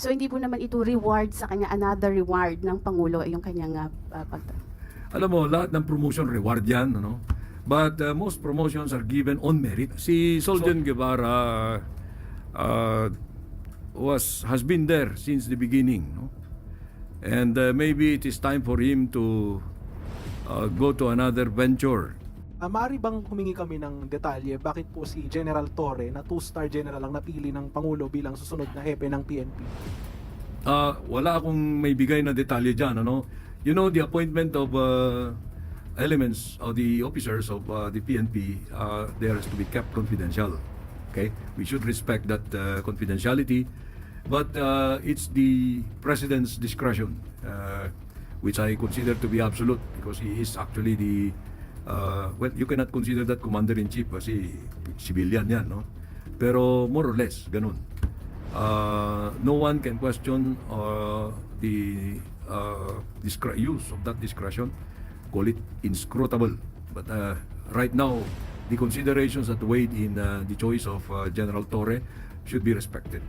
So hindi po naman ito reward sa kanya, another reward ng Pangulo yung kanyang Alam mo, lahat ng promotion reward yan, ano? But most promotions are given on merit. Si Soljan Guevara has been there since the beginning, no? And maybe it is time for him to go to another venture. Maaari bang humingi kami ng detalye bakit po si General Torre na 2-star general ang napili ng Pangulo bilang susunod na hepe ng PNP? Wala akong may bigay na detalye dyan, ano? You know, the appointment of elements of the officers of the PNP, there has to be kept confidential. Okay? We should respect that confidentiality. But it's the President's discretion, which I consider to be absolute because he is actually the well, you cannot consider that commander-in-chief kasi civilian yan, no? Pero more or less, ganun. No one can question the use of that discretion. Call it inscrutable. But right now, the considerations that weighed in the choice of General Torre should be respected.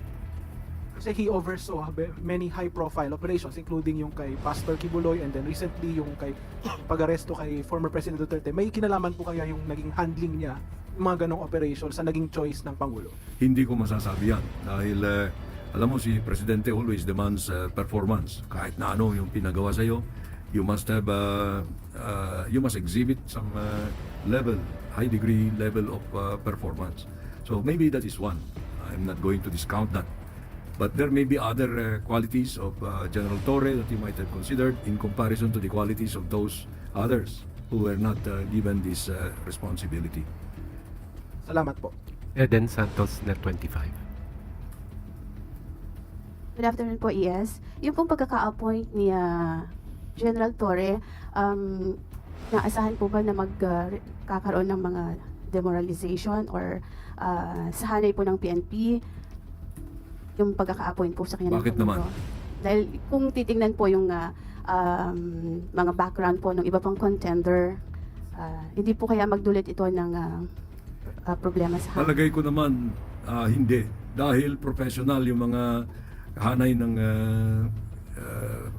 Kasi he oversaw many high-profile operations including yung kay Pastor Kibuloy and then recently yung kay pag-aresto kay former President Duterte. May kinalaman po kaya yung naging handling niya yung mga ganong operations sa naging choice ng Pangulo? Hindi ko masasabi yan dahil alam mo si Presidente always demands performance. Kahit na ano yung pinagawa sa iyo, you must have you must exhibit some high degree level of performance. So maybe that is one. I'm not going to discount that. But there may be other qualities of General Torre that you might have considered in comparison to the qualities of those others who were not given this responsibility. Salamat po. Eden Santos, Net 25. Good afternoon po, ES. Yung pong pagkaka-appoint ni General Torre, naasahan po ba na magkakaroon ng mga demoralization or sa hanay po ng PNP yung pagkaka-appoint po sa kanya? Bakit naman? Dahil kung titingnan po yung mga background po ng iba pang contender, hindi po kaya magdulot ito ng problema sa hanay? Palagay ko naman hindi. Dahil professional yung mga hanay ng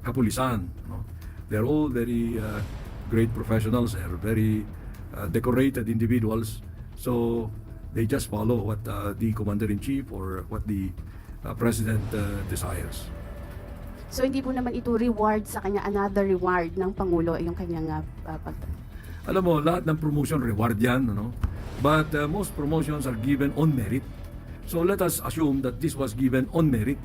kapulisan. No? They're all very great professionals. They're very decorated individuals. So they just follow what the Commander-in-Chief or what the President desires. So hindi po naman ito reward sa kanya, another reward ng Pangulo yung kanyang Alam mo, lahat ng promotion reward yan, ano? But most promotions are given on merit. So let us assume that this was given on merit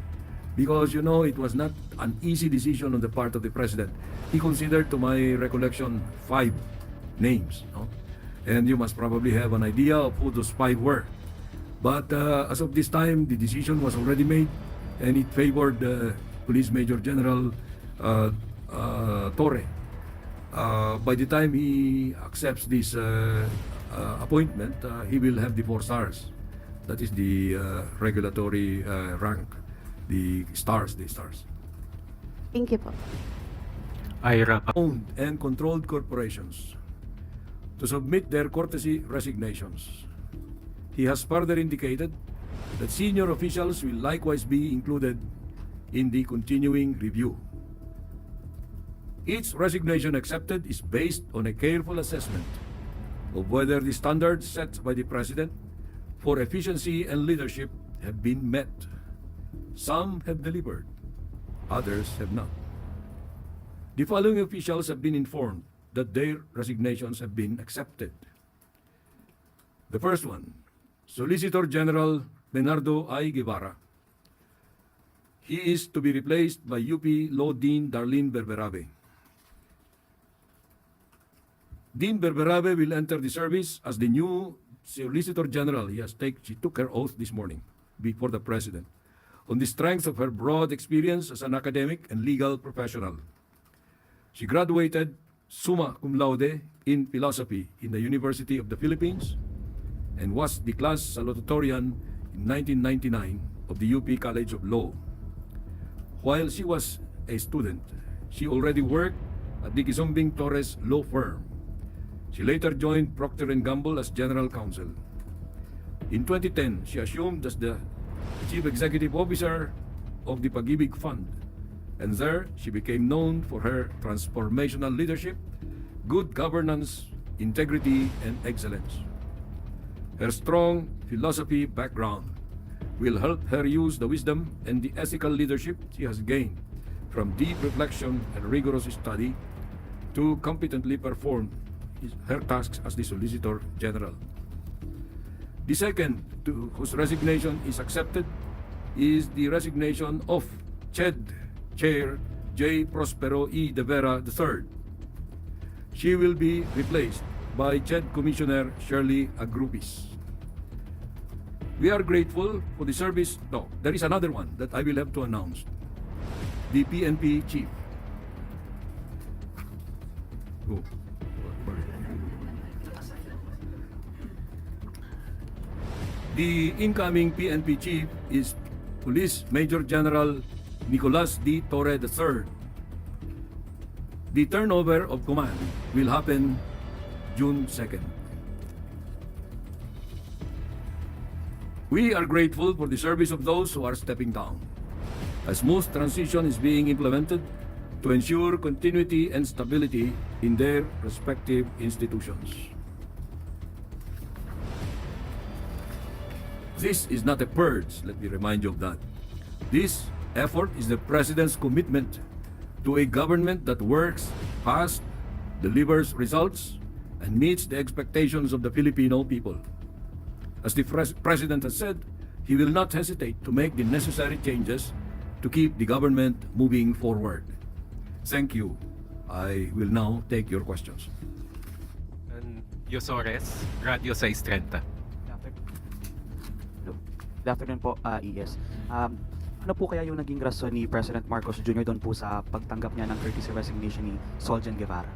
because, you know, it was not an easy decision on the part of the President. He considered, to my recollection, 5 names, no? And you must probably have an idea of who those 5 were. But as of this time, the decision was already made and it favored Police Major General Torre. By the time he accepts this appointment, he will have the 4 stars. That is the regulatory rank, the stars. Thank you po. Ira, Owned and controlled corporations to submit their courtesy resignations. He has further indicated that senior officials will likewise be included in the continuing review. Each resignation accepted is based on a careful assessment of whether the standards set by the President for efficiency and leadership have been met. Some have delivered, others have not. The following officials have been informed that their resignations have been accepted. The first one, Solicitor General Bernardo I. Guevara. He is to be replaced by UP Law Dean Darlene Berberabe. Dean Berberabe will enter the service as the new Solicitor General. She took her oath this morning before the President on the strength of her broad experience as an academic and legal professional. She graduated summa cum laude in philosophy in the University of the Philippines and was the class salutatorian in 1999 of the UP College of Law. While she was a student, she already worked at the Quizumbing Torres law firm. She later joined Procter & Gamble as general counsel. In 2010, she assumed as the Chief Executive Officer of the Pag-ibig Fund, and there she became known for her transformational leadership, good governance, integrity, and excellence. Her strong philosophy background will help her use the wisdom and the ethical leadership she has gained from deep reflection and rigorous study to competently perform her tasks as the Solicitor General. The second, whose resignation is accepted, is the resignation of CHED Chair J. Prospero E. De Vera III. She will be replaced by CHED Commissioner Shirley Agrupis. We are grateful for the service. No, there is another one that I will have to announce. The PNP Chief. Oh. The incoming PNP Chief is Police Major General Nicolas D. Torre III. The turnover of command will happen June 2nd. We are grateful for the service of those who are stepping down. A smooth transition is being implemented to ensure continuity and stability in their respective institutions. This is not a purge, let me remind you of that. This effort is the President's commitment to a government that works fast, delivers results, and meets the expectations of the Filipino people. As the President has said, he will not hesitate to make the necessary changes to keep the government moving forward. Thank you. I will now take your questions. Yosores, Radio 630. Good afternoon po, ES. Ano po kaya yung naging rason ni President Marcos Jr. doon po sa pagtanggap niya ng courtesy resignation ni Soljan Guevarra?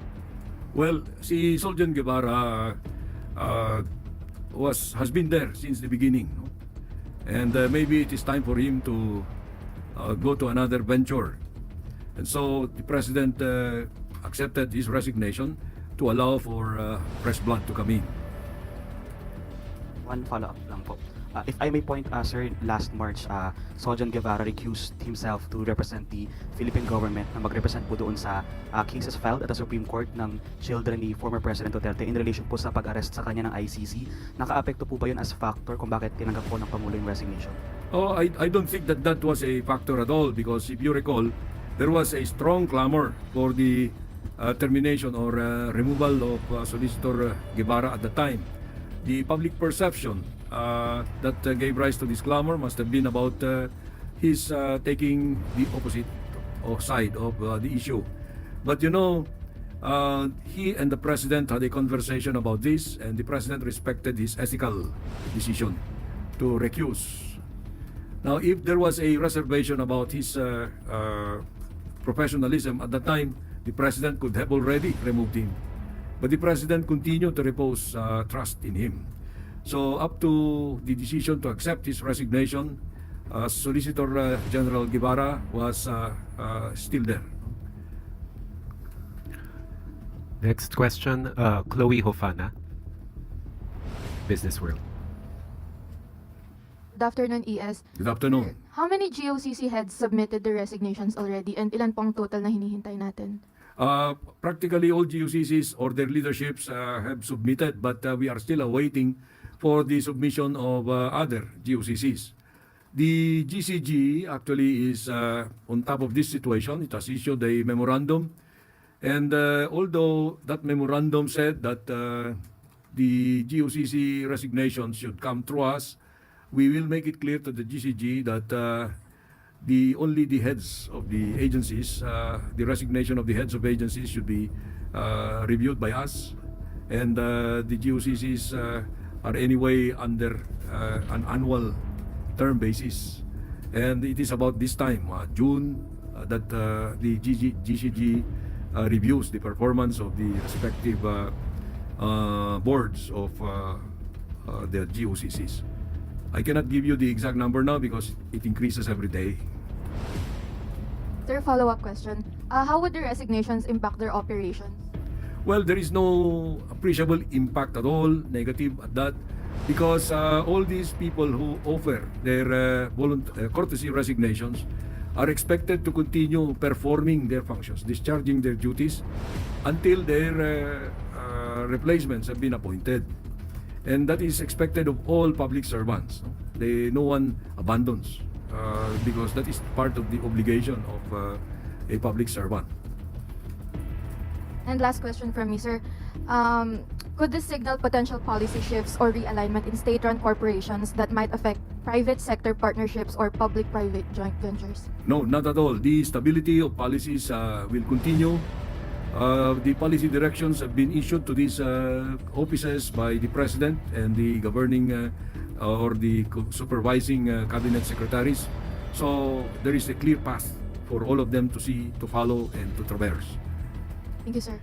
Well, si Soljan Guevarra has been there since the beginning, no? And maybe it is time for him to go to another venture. And so the President accepted his resignation to allow for fresh blood to come in. One follow-up lang po. If I may point, sir, last March, Soljan Guevarra recused himself to represent the Philippine government na mag-represent po doon sa cases filed at the Supreme Court ng children ni former President Duterte in relation po sa pag-arrest sa kanya ng ICC. Naka-apekto po ba yun as factor kung bakit tinanggap po ng Pangulo yung resignation? Oh, I don't think that was a factor at all, because if you recall, there was a strong clamor for the termination or removal of Solicitor Guevarra at the time. The public perception that gave rise to this clamor must have been about his taking the opposite side of the issue. But you know, he and the President had a conversation about this, and the President respected his ethical decision to recuse. Now, if there was a reservation about his professionalism at the time, the President could have already removed him. But the President continued to repose trust in him. So up to the decision to accept his resignation, Solicitor General Guevarra was still there. Next question, Chloe Hofana, Business World. Good afternoon, ES. Good afternoon. How many GOCC heads submitted their resignations already, and ilan pong total na hinihintay natin? Practically all GUCCs or their leaderships have submitted, but we are still awaiting for the submission of other GUCCs. The GCG actually is on top of this situation. It has issued a memorandum, and although that memorandum said that the GUCC resignation should come through us, we will make it clear to the GCG that only the heads of the agencies, the resignation of the heads of agencies should be reviewed by us, and the GOCCs are anyway under an annual term basis, and it is about this time, June, that the GCG reviews the performance of the respective boards of the GOCCs. I cannot give you the exact number now because it increases every day. Sir, follow-up question. How would the resignations impact their operations? Well, there is no appreciable impact at all, negative at that, because all these people who offer their courtesy resignations are expected to continue performing their functions, discharging their duties until their replacements have been appointed. And that is expected of all public servants. No one abandons because that is part of the obligation of a public servant. And last question from me, sir. Could this signal potential policy shifts or realignment in state-run corporations that might affect private sector partnerships or public-private joint ventures? No, not at all. The stability of policies will continue. The policy directions have been issued to these offices by the President and the governing or the supervising cabinet secretaries. So there is a clear path for all of them to see, to follow, and to traverse. Thank you, sir.